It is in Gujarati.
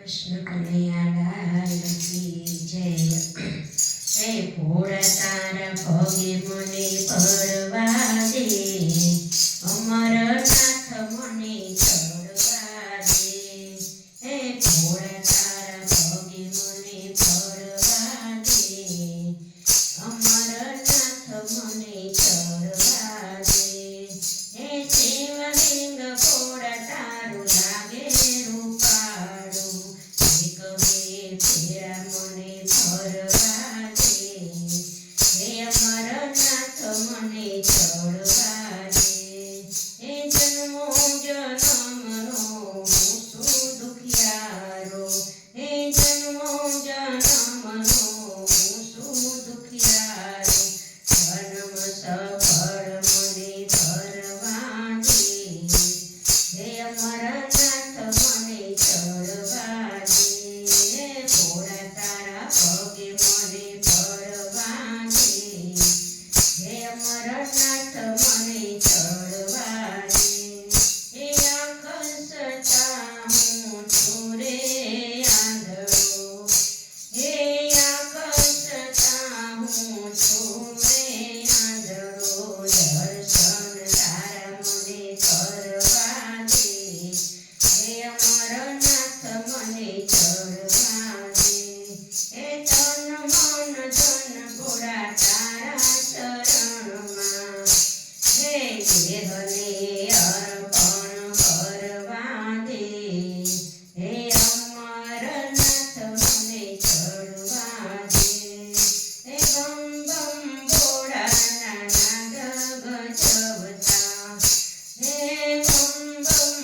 કૃષ્ણ કનૈયાલાલ કી જય. હે ભોળા તારા ભોગે મને ભરવા દે, અમરનાથ મને ચડવા દે. હે ભોળા તારા ભોગે મને ભરવા દે, અમરનાથ મને ચડવા દે. હે શિવલિંગ ભોળા તારું લાગે રૂપાળું, એક બે ફેરા મને ભરવા દે. હે અમરનાથ મને ચડવા દે. હે જન્મો જન્મનો હું છું દુખિયારો, હે જન્મો જન્મનો હું છું દુખિયારો. જન્મ સફળ મને ભરવા દે. હે અમરનાથ મને ચડવા દે. હે ભોળા તારા પગે મને ભરવા દે. હે અમરનાથ મને ચડવા દે. હે આકર્ષતા હું છું રે આંધળો, હે આકર્ષતા હું છું રે આંધળો. દર્શન તારા મને કરવા દે. હે અમરનાથ મને ચડવા દે. હે તન મન ધન ભોળા તારા શરણમાં, હે દેહને અર્પણ કરવા દે. હે અમરનાથ મને ચડવા દે. હે બમ બમ ભોળાના નાગ ગજવતા, હે બમ બમ